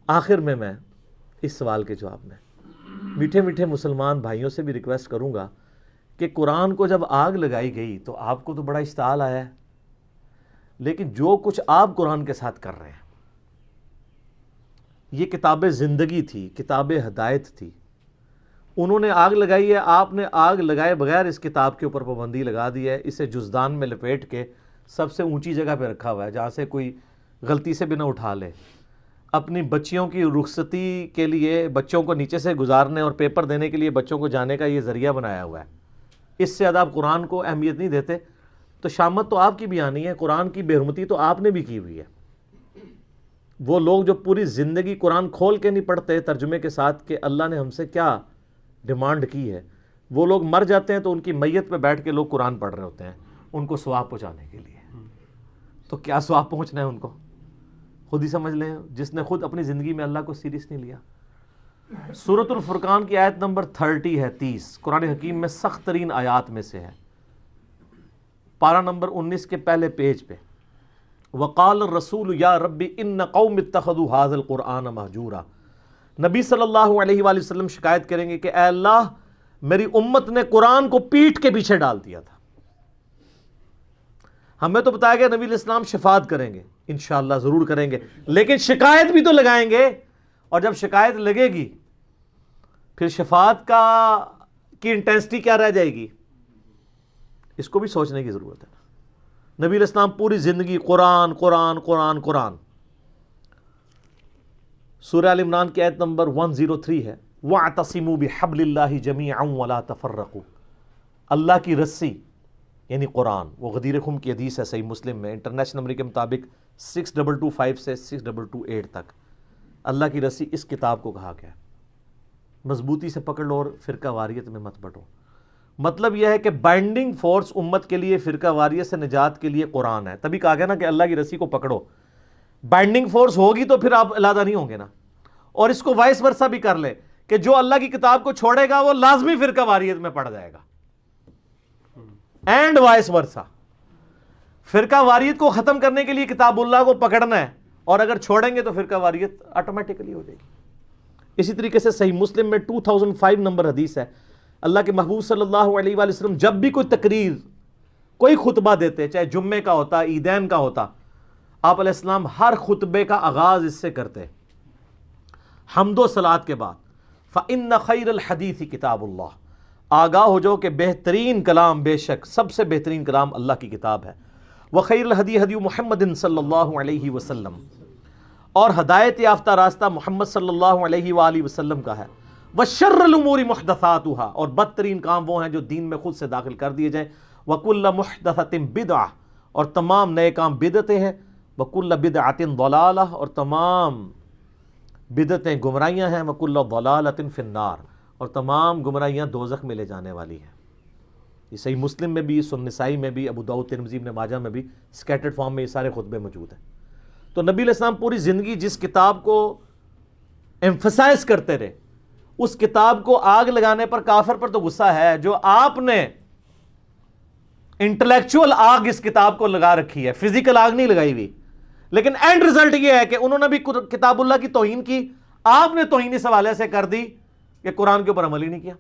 آخر میں اس سوال کے جواب میں میٹھے میٹھے مسلمان بھائیوں سے بھی ریکویسٹ کروں گا کہ قرآن کو جب آگ لگائی گئی تو آپ کو تو بڑا اشتعال آیا ہے، لیکن جو کچھ آپ قرآن کے ساتھ کر رہے ہیں، یہ کتاب زندگی تھی، کتاب ہدایت تھی، انہوں نے آگ لگائی ہے، آپ نے آگ لگائے بغیر اس کتاب کے اوپر پابندی لگا دی ہے، اسے جزدان میں لپیٹ کے سب سے اونچی جگہ پہ رکھا ہوا ہے جہاں سے کوئی غلطی سے بھی نہ اٹھا لے، اپنی بچیوں کی رخصتی کے لیے بچوں کو نیچے سے گزارنے اور پیپر دینے کے لیے بچوں کو جانے کا یہ ذریعہ بنایا ہوا ہے، اس سے زیادہ آپ قرآن کو اہمیت نہیں دیتے، تو شامت تو آپ کی بھی آنی ہے، قرآن کی بے حرمتی تو آپ نے بھی کی ہوئی ہے۔ وہ لوگ جو پوری زندگی قرآن کھول کے نہیں پڑھتے ترجمے کے ساتھ کہ اللہ نے ہم سے کیا ڈیمانڈ کی ہے، وہ لوگ مر جاتے ہیں تو ان کی میت پہ بیٹھ کے لوگ قرآن پڑھ رہے ہوتے ہیں ان کو ثواب پہنچانے کے لیے، تو کیا ثواب پہنچنا ہے ان کو خود ہی سمجھ لیں، جس نے خود اپنی زندگی میں اللہ کو سیریس نہیں لیا۔ سورۃ الفرقان کی آیت نمبر 30 ہے، 30 قرآن حکیم میں سخت ترین آیات میں سے ہے، پارہ نمبر 19 کے پہلے پیج پہ، وقال الرسول یا رب ان قوم اتخذوا هذا القرآن مہجورا۔ نبی صلی اللہ علیہ وآلہ وسلم شکایت کریں گے کہ اے اللہ میری امت نے قرآن کو پیٹھ کے پیچھے ڈال دیا تھا۔ ہمیں تو بتایا گیا نبی علیہ السلام شفاعت کریں گے، انشاءاللہ ضرور کریں گے، لیکن شکایت بھی تو لگائیں گے، اور جب شکایت لگے گی پھر شفاعت کی انٹینسٹی کیا رہ جائے گی، اس کو بھی سوچنے کی ضرورت ہے۔ نبی علیہ السلام پوری زندگی قرآن قرآن قرآن قرآن۔ سورہ ال عمران کی آیت نمبر 103 ہے، وَاعْتَصِمُوا بِحَبْلِ اللَّهِ جَمِيعًا وَلَا تَفَرَّقُوا۔ اللہ کی رسی یعنی قرآن، وہ غدیر خم کی حدیث ہے صحیح مسلم میں، انٹرنیشنل نمبر کے مطابق 6225 سے 6228 تک، اللہ کی رسی اس کتاب کو کہا گیا ہے، مضبوطی سے پکڑ لو اور فرقہ واریت میں مت بٹو۔ مطلب یہ ہے کہ بائنڈنگ فورس امت کے لیے فرقہ واریت سے نجات کے لیے قرآن ہے، تبھی کہا گیا نا کہ اللہ کی رسی کو پکڑو، بائنڈنگ فورس ہوگی تو پھر آپ علیحدہ نہیں ہوں گے نا۔ اور اس کو وائس ورثہ بھی کر لے کہ جو اللہ کی کتاب کو چھوڑے گا وہ لازمی فرقہ واریت میں پڑ جائے گا، اینڈ وائس ورثہ۔ فرقہ واریت کو ختم کرنے کے لیے کتاب اللہ کو پکڑنا ہے، اور اگر چھوڑیں گے تو فرقہ واریت آٹومیٹکلی ہو جائے گی۔ اسی طریقے سے صحیح مسلم میں 2005 نمبر حدیث ہے، اللہ کے محبوب صلی اللہ علیہ وآلہ وسلم جب بھی کوئی تقریر کوئی خطبہ دیتے، چاہے جمعے کا ہوتا عیدین کا ہوتا، آپ علیہ السلام ہر خطبے کا آغاز اس سے کرتے، حمد و صلات کے بعد، فَإِنَّ خَيْرَ الْحَدِيثِ کتاب اللہ، آگاہ ہو جاؤ کہ بہترین کلام، بے شک سب سے بہترین کلام اللہ کی کتاب ہے، وَخَيْرُ الْهَدِي هَدِيُّ مُحَمَّدٍ صلی اللہ علیہ وسلم، اور ہدایت یافتہ راستہ محمد صلی اللہ علیہ وآلہ وسلم کا ہے، وَشَرُّ الْأُمُورِ مُحْدَثَاتُهَا، اور بدترین کام وہ ہیں جو دین میں خود سے داخل کر دیے جائیں، وَكُلَّ مُحْدَثَةٍ بِدْعَةٍ، اور تمام نئے کام بدعتیں ہیں، وَكُلَّ بِدْعَةٍ ضَلَالَةٍ، اور تمام بدعتیں گمراہیاں ہیں، وَكُلَّ ضَلَالَةٍ فِي النَّارِ، اور تمام گمراہیاں دوزخ میں لے جانے والی ہیں۔ یہ صحیح مسلم میں بھی، سنن نسائی میں بھی، ابو داؤد ترمذی ابن ماجہ میں بھی سکیٹرڈ فارم میں یہ سارے خطبے موجود ہیں۔ تو نبی علیہ السلام پوری زندگی جس کتاب کو ایمفسائز کرتے رہے، اس کتاب کو آگ لگانے پر کافر پر تو غصہ ہے جو آپ نے انٹلیکچوئل آگ اس کتاب کو لگا رکھی ہے، فزیکل آگ نہیں لگائی ہوئی، لیکن اینڈ ریزلٹ یہ ہے کہ انہوں نے بھی کتاب اللہ کی توہین کی، آپ نے توہین اس حوالے سے کر دی کہ قرآن کے اوپر عمل ہی نہیں کیا،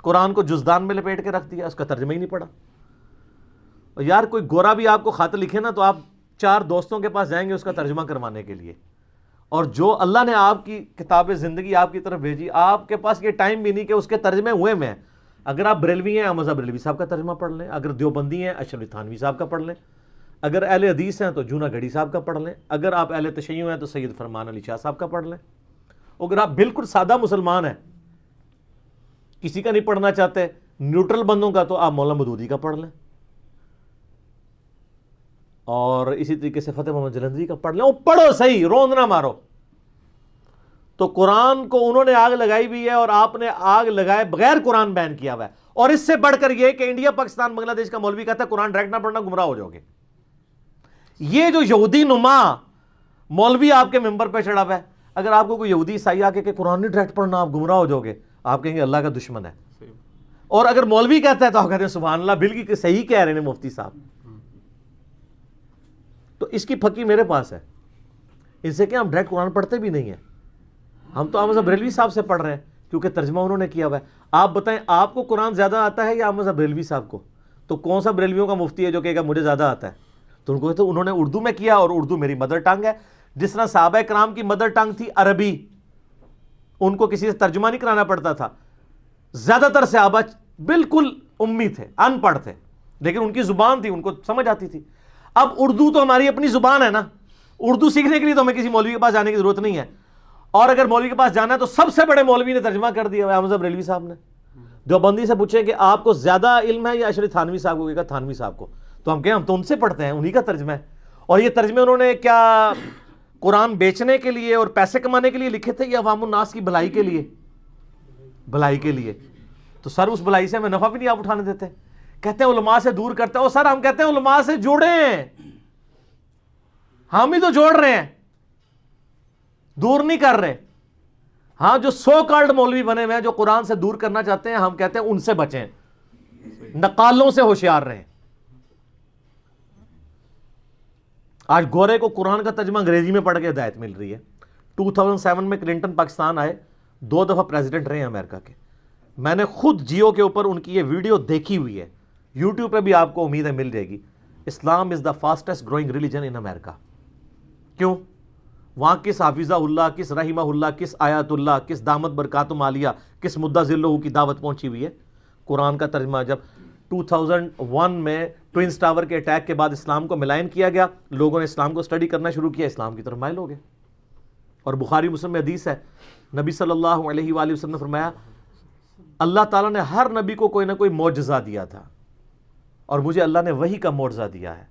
قرآن کو جزدان میں لپیٹ کے رکھ دیا، اس کا ترجمہ ہی نہیں پڑھا۔ اور یار کوئی گورا بھی آپ کو خط لکھے نا تو آپ 4 دوستوں کے پاس جائیں گے اس کا ترجمہ کروانے کے لیے، اور جو اللہ نے آپ کی کتاب زندگی آپ کی طرف بھیجی، آپ کے پاس یہ ٹائم بھی نہیں کہ اس کے ترجمے ہوئے میں۔ اگر آپ بریلوی ہیں حمزہ بریلوی صاحب کا ترجمہ پڑھ لیں، اگر دیوبندی ہیں اشرف تھانوی صاحب کا پڑھ لیں، اگر اہل حدیث ہیں تو جونا گھڑی صاحب کا پڑھ لیں، اگر آپ اہل تشیع ہیں تو سید فرمان علی شاہ صاحب کا پڑھ لیں، اگر آپ بالکل سادہ مسلمان ہیں کسی کا نہیں پڑھنا چاہتے نیوٹرل بندوں کا تو آپ مولانا مودودی کا پڑھ لیں، اور اسی طریقے سے فتح محمد جلندری کا پڑھ لیں، وہ پڑھو صحیح، روند نہ مارو۔ تو قرآن کو انہوں نے آگ لگائی بھی ہے اور آپ نے آگ لگائے بغیر قرآن بین کیا ہوا ہے، اور اس سے بڑھ کر یہ کہ انڈیا پاکستان بنگلہ دیش کا مولوی کہتا ہے قرآن ڈائریکٹ نہ پڑھنا گمراہ ہو جاؤ گے۔ یہ جو یہودی نما مولوی آپ کے ممبر پہ چڑھا ہوا ہے، اگر آپ کو کوئی یہودی عیسائی آ کے کہ قرآن نہیں ڈائریکٹ پڑھنا آپ گمراہ ہو جاؤ گے، آپ کہیں گے اللہ کا دشمن ہے، اور اگر مولوی کہتا ہے تو آپ کہتے ہیں سبحان اللہ بالکل صحیح کہہ رہے ہیں مفتی صاحب۔ تو اس کی پھکی میرے پاس ہے، ان سے کہ ہم ڈائریکٹ قرآن پڑھتے بھی نہیں ہیں, ہم تو احمد بریلوی صاحب سے پڑھ رہے ہیں کیونکہ ترجمہ انہوں نے کیا ہوا ہے. آپ بتائیں آپ کو قرآن زیادہ آتا ہے یا احمد بریلوی صاحب کو؟ تو کون سا بریلویوں کا مفتی ہے جو کہے گا مجھے زیادہ آتا ہے؟ تو ان کو تو انہوں نے اردو میں کیا, اور اردو میری مدر ٹنگ ہے. جس طرح صحابہ کرام کی مدر ٹنگ تھی عربی, ان کو کسی سے ترجمہ نہیں کرانا پڑتا تھا. زیادہ تر صحابہ بالکل امی تھے, ان پڑھ تھے, لیکن ان کی زبان تھی, ان کو سمجھ آتی تھی. اب اردو تو ہماری اپنی زبان ہے نا, اردو سیکھنے کے لیے تو ہمیں کسی مولوی کے پاس جانے کی ضرورت نہیں ہے. اور اگر مولوی کے پاس جانا ہے تو سب سے بڑے مولوی نے ترجمہ کر دیا احمد بریلوی صاحب نے. دیوبندی سے پوچھیں کہ آپ کو زیادہ علم ہے یا اشرف تھانوی صاحب کو, کہے گا تھانوی صاحب کو. تو ہم کہیں ہم تو ان سے پڑھتے ہیں, انہی کا ترجمہ ہے. اور یہ ترجمے انہوں نے کیا قرآن بیچنے کے لیے اور پیسے کمانے کے لیے لکھے تھے یا عوام الناس کی بھلائی کے لیے؟ بھلائی کے لیے. تو سر اس بھلائی سے ہمیں نفع بھی نہیں آپ اٹھانے دیتے. کہتے ہیں علماء سے دور کرتے ہیں. سر ہم کہتے ہیں علماء سے جوڑے ہیں, ہم ہی تو جوڑ رہے ہیں, دور نہیں کر رہے. ہاں جو سو کالڈ مولوی بنے ہوئے ہیں جو قرآن سے دور کرنا چاہتے ہیں, ہم کہتے ہیں ان سے بچیں, نقالوں سے ہوشیار رہیں. آج گورے کو قرآن کا ترجمہ انگریزی میں پڑھ کے ہدایت مل رہی ہے. 2007 میں کلنٹن پاکستان آئے, 2 دفعہ پریزیڈنٹ رہے ہیں امریکہ کے. میں نے خود جیو کے اوپر ان کی یہ ویڈیو دیکھی ہوئی ہے, یوٹیوب پہ بھی آپ کو امید ہے مل جائے گی. اسلام از دا فاسٹسٹ گروئنگ ریلیجن ان امریکہ. کیوں؟ وہاں کس حافظہ اللہ, کس رحمہ اللہ, کس آیات اللہ, کس دامت برکاتم عالیہ, کس مدہ ذلہ کی دعوت پہنچی ہوئی ہے. قرآن کا ترجمہ جب 2001 میں ٹوئنس ٹاور کے اٹیک کے بعد اسلام کو ملائن کیا گیا, لوگوں نے اسلام کو اسٹڈی کرنا شروع کیا, اسلام کی طرف مائل ہو گئے. اور بخاری مسلم میں حدیث ہے, نبی صلی اللہ علیہ وآلہ وسلم نے فرمایا اللہ تعالیٰ نے ہر نبی کو کوئی نہ کوئی معجزہ دیا تھا, اور مجھے اللہ نے وحی کا معجزہ دیا ہے.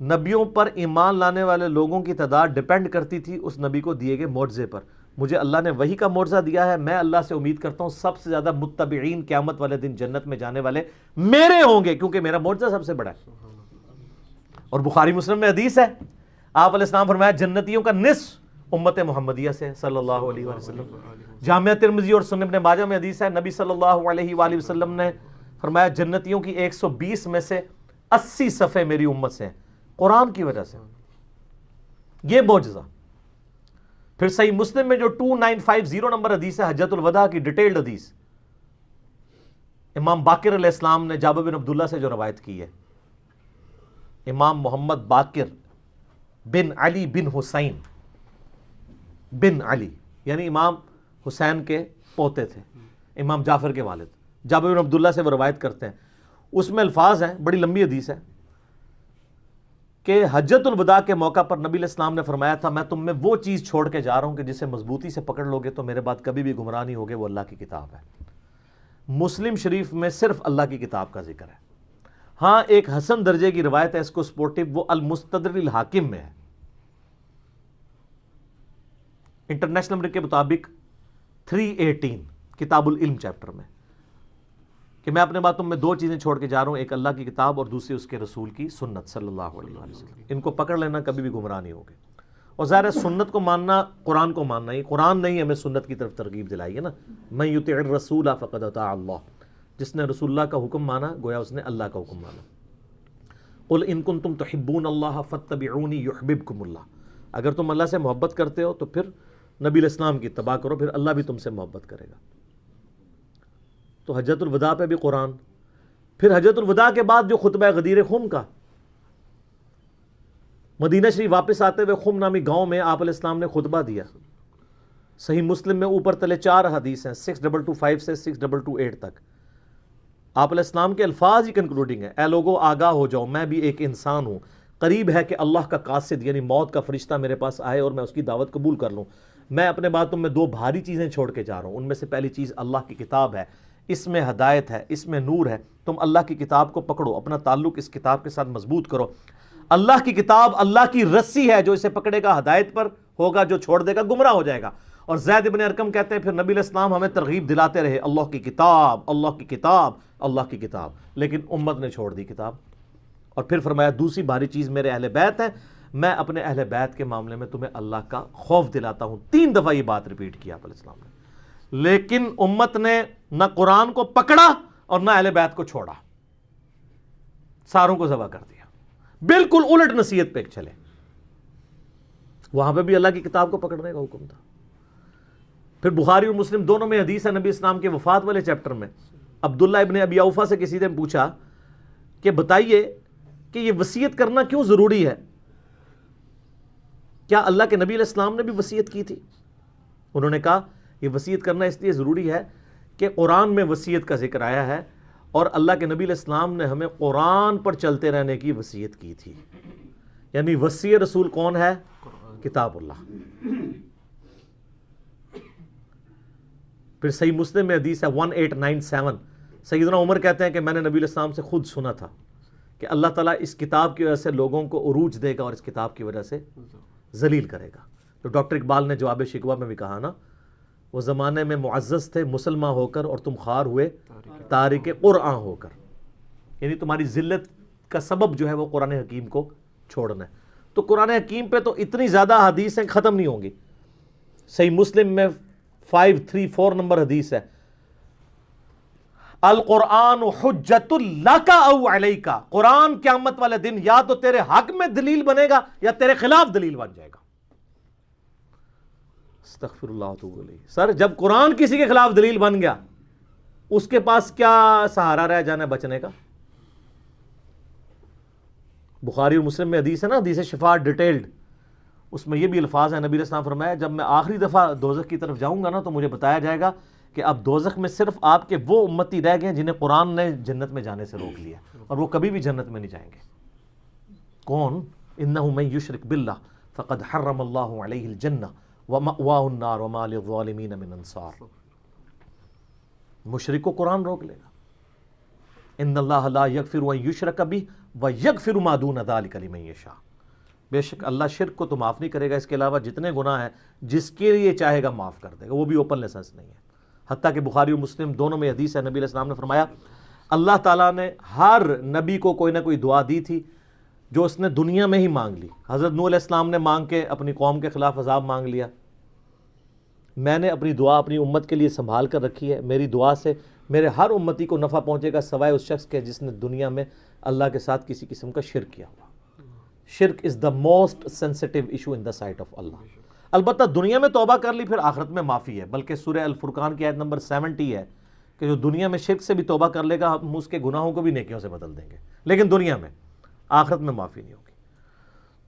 نبیوں پر ایمان لانے والے لوگوں کی تعداد ڈیپینڈ کرتی تھی اس نبی کو دیے گئے معجزے پر. مجھے اللہ نے وحی کا معجزہ دیا ہے, میں اللہ سے امید کرتا ہوں سب سے زیادہ متبعین قیامت والے دن جنت میں جانے والے میرے ہوں گے, کیونکہ میرا معجزہ سب سے بڑا ہے. اور بخاری مسلم میں حدیث ہے, آپ علیہ السلام فرمایا جنتیوں کا نصف امت محمدیہ سے صلی اللہ علیہ وسلم. جامعہ ترمذی اور سنن ابن ماجہ میں حدیث ہے, نبی صلی اللہ علیہ وآلہ وسلم نے فرمایا جنتیوں کی 120 میں سے 80 صفحے میری امت سے ہیں, قرآن کی وجہ سے. یہ معجزہ. پھر صحیح مسلم میں جو 2950 نمبر حدیث ہے, حجۃ الوداع کی ڈیٹیلڈ حدیث, امام باقر علیہ السلام نے جابر بن عبداللہ سے جو روایت کی ہے, امام محمد باقر بن علی بن حسین بن علی, یعنی امام حسین کے پوتے تھے, امام جعفر کے والد, جابر بن عبداللہ سے وہ روایت کرتے ہیں. اس میں الفاظ ہیں, بڑی لمبی حدیث ہے, کہ حجۃ الوداع کے موقع پر نبی علیہ السلام نے فرمایا تھا میں تم میں وہ چیز چھوڑ کے جا رہا ہوں کہ جسے مضبوطی سے پکڑ لوگے تو میرے بعد کبھی بھی گمراہ نہیں ہوگے, وہ اللہ کی کتاب ہے. مسلم شریف میں صرف اللہ کی کتاب کا ذکر ہے. ہاں ایک حسن درجے کی روایت ہے, اس کو سپورٹو, وہ المستدرک الحاکم میں ہے, انٹرنیشنل نمبر کے مطابق 318 کتاب العلم چیپٹر میں, کہ میں اپنے بعد تم میں 2 چیزیں چھوڑ کے جا رہا ہوں, ایک اللہ کی کتاب اور دوسری اس کے رسول کی سنت صلی اللہ علیہ وسلم. ان کو پکڑ لینا, کبھی بھی گمراہ نہیں ہوگے. اور ظاہر ہے سنت کو ماننا قرآن کو ماننا ہی, قرآن نہیں ہمیں سنت کی طرف ترغیب دلائی ہے نا. من یطع الرسول فقد اطاع اللہ, جس نے رسول اللہ کا حکم مانا گویا اس نے اللہ کا حکم مانا. قل ان کنتم تحبون اللہ فاتبعونی یحببکم اللہ, اگر تم اللہ سے محبت کرتے ہو تو پھر نبی علیہ السلام کی اتباع کرو, پھر اللہ بھی تم سے محبت کرے گا. تو حجۃ الوداع پہ بھی قرآن. پھر حجۃ الوداع کے بعد جو خطبہ غدیر خم کا, مدینہ شریف واپس آتے ہوئے خم نامی گاؤں میں آپ علیہ السلام نے خطبہ دیا. صحیح مسلم میں اوپر تلے 4 حدیث ہیں, 6225 سے 6228 تک. آپ علیہ السلام کے الفاظ ہی کنکلوڈنگ ہے, اے لوگو آگاہ ہو جاؤ, میں بھی ایک انسان ہوں, قریب ہے کہ اللہ کا قاصد یعنی موت کا فرشتہ میرے پاس آئے اور میں اس کی دعوت قبول کر لوں. میں اپنے بعد تم میں 2 بھاری چیزیں چھوڑ کے جا رہا ہوں, ان میں سے پہلی چیز اللہ کی کتاب ہے, اس میں ہدایت ہے, اس میں نور ہے. تم اللہ کی کتاب کو پکڑو, اپنا تعلق اس کتاب کے ساتھ مضبوط کرو. اللہ کی کتاب اللہ کی رسی ہے, جو اسے پکڑے گا ہدایت پر ہوگا, جو چھوڑ دے گا گمراہ ہو جائے گا. اور زید ابن ارقم کہتے ہیں پھر نبی علیہ السلام ہمیں ترغیب دلاتے رہے, اللہ کی کتاب, اللہ کی کتاب, اللہ کی کتاب, لیکن امت نے چھوڑ دی کتاب. اور پھر فرمایا دوسری بھاری چیز میرے اہل بیت ہیں, میں اپنے اہل بیت کے معاملے میں تمہیں اللہ کا خوف دلاتا ہوں. 3 دفعہ یہ بات ریپیٹ کیا آپ علیہ السلام نے. لیکن امت نے نہ قرآن کو پکڑا اور نہ اہل بیت کو چھوڑا, ساروں کو ذبح کر دیا, بالکل الٹ نصیحت پہ چلے. وہاں پہ بھی اللہ کی کتاب کو پکڑنے کا حکم تھا. پھر بخاری اور مسلم دونوں میں حدیث ہے نبی اسلام کے وفات والے چیپٹر میں عبداللہ ابن ابی اوفا سے کسی نے پوچھا کہ بتائیے کہ یہ وصیت کرنا کیوں ضروری ہے؟ کیا اللہ کے نبی علیہ السلام نے بھی وصیت کی تھی؟ انہوں نے کہا یہ وصیت کرنا اس لیے ضروری ہے کہ قرآن میں وصیت کا ذکر آیا ہے اور اللہ کے نبی علیہ السلام نے ہمیں قرآن پر چلتے رہنے کی وصیت کی تھی. یعنی وصی رسول کون ہے؟ کتاب اللہ. پھر صحیح مسلم میں حدیث ہے 1897 سیدنا عمر کہتے ہیں کہ میں نے نبی علیہ السلام سے خود سنا تھا کہ اللہ تعالیٰ اس کتاب کی وجہ سے لوگوں کو عروج دے گا اور اس کتاب کی وجہ سے ذلیل کرے گا. تو ڈاکٹر اقبال نے جواب شکوہ میں بھی کہا نا، وہ زمانے میں معزز تھے مسلمان ہو کر اور تم خوار ہوئے تارک قرآن ہو کر. یعنی تمہاری ذلت کا سبب جو ہے وہ قرآن حکیم کو چھوڑنا ہے. تو قرآن حکیم پہ تو اتنی زیادہ حدیثیں ختم نہیں ہوں گی. صحیح مسلم میں 534 نمبر حدیث ہے، القرآن حجت لک او علیک. قرآن قیامت والے دن یا تو تیرے حق میں دلیل بنے گا یا تیرے خلاف دلیل بن جائے گا. استغفر اللہ واتوب الیہ. سر جب قرآن کسی کے خلاف دلیل بن گیا اس کے پاس کیا سہارا رہ جانا ہے بچنے کا؟ بخاری اور مسلم میں حدیث ہے نا، حدیث شفاء ڈیٹیلڈ، اس میں یہ بھی الفاظ ہیں، نبی علیہ السلام فرمایا جب میں آخری دفعہ دوزخ کی طرف جاؤں گا نا تو مجھے بتایا جائے گا کہ اب دوزخ میں صرف آپ کے وہ امتی رہ گئے جنہیں قرآن نے جنت میں جانے سے روک لیا اور وہ کبھی بھی جنت میں نہیں جائیں گے. کون؟ انہ من یشرک باللہ فقد حرم اللہ علیہ الجنہ ومأواہ النار وما للظالمین من انصار. مشرک کو قرآن روک لے گا. ان اللہ لا یغفر ان یشرک بہ ویغفر ما دون ذلک لمن یشاء. بے شک اللہ شرک کو تو معاف نہیں کرے گا، اس کے علاوہ جتنے گناہ ہیں جس کے لیے چاہے گا معاف کر دے گا، وہ بھی اوپن لائسنس نہیں ہے. حتیٰ کہ بخاری اور مسلم دونوں میں حدیث ہے، نبی علیہ السلام نے فرمایا اللہ تعالیٰ نے ہر نبی کو کوئی نہ کوئی دعا دی تھی جو اس نے دنیا میں ہی مانگ لی. حضرت نوح علیہ السلام نے مانگ کے اپنی قوم کے خلاف عذاب مانگ لیا. میں نے اپنی دعا اپنی امت کے لیے سنبھال کر رکھی ہے، میری دعا سے میرے ہر امتی کو نفع پہنچے گا سوائے اس شخص کے جس نے دنیا میں اللہ کے ساتھ کسی قسم کا شرک کیا ہوا. شرک is the most sensitive issue in the sight of اللہ. البتہ دنیا میں توبہ کر لی پھر آخرت میں معافی ہے، بلکہ سورہ الفرقان کی آیت نمبر 70 ہے کہ جو دنیا میں شرک سے بھی توبہ کر لے گا ہم اس کے گناہوں کو بھی نیکیوں سے بدل دیں گے، لیکن دنیا میں، آخرت میں معافی نہیں ہوگی.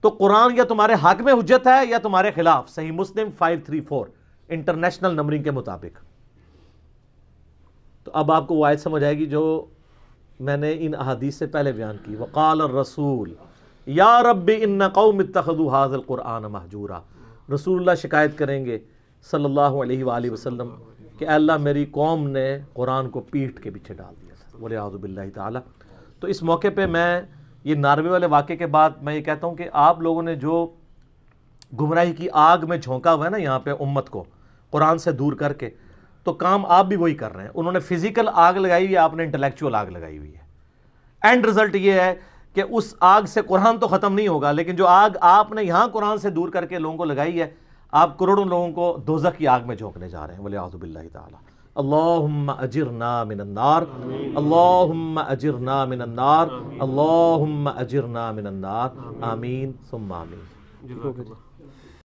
تو قرآن یا تمہارے حق میں حجت ہے یا تمہارے خلاف. صحیح مسلم 534 انٹرنیشنل نمبرنگ کے مطابق. تو اب آپ کو وہ آیت سمجھ آئے گی جو میں نے ان احادیث سے پہلے بیان کی. وقال الرسول یا رب ان قوم اتخذوا هذا القرآن مہجورا. رسول اللہ شکایت کریں گے صلی اللہ علیہ وآلہ وسلم کہ اے اللہ میری قوم نے قرآن کو پیٹھ کے پیچھے ڈال دیا تھا، والعیاذ باللہ تعالی. تو اس موقع پہ میں یہ ناروے والے واقعے کے بعد میں یہ کہتا ہوں کہ آپ لوگوں نے جو گمراہی کی آگ میں جھونکا ہوا ہے نا یہاں پہ امت کو قرآن سے دور کر کے، تو کام آپ بھی وہی کر رہے ہیں. انہوں نے فزیکل آگ لگائی ہوئی ہے، آپ نے انٹلیکچوئل آگ لگائی ہوئی ہے. اینڈ رزلٹ یہ ہے کہ اس آگ سے قرآن تو ختم نہیں ہوگا، لیکن جو آگ آپ نے یہاں قرآن سے دور کر کے لوگوں کو لگائی ہے، آپ کروڑوں لوگوں کو دوزخ کی آگ میں جھونکنے جا رہے ہیں، والعیاذ باللہ تعالی. اللہم اجرنا من النار، اللہم اجرنا من النار، اللہم اجرنا من النار. آمین ثم آمین.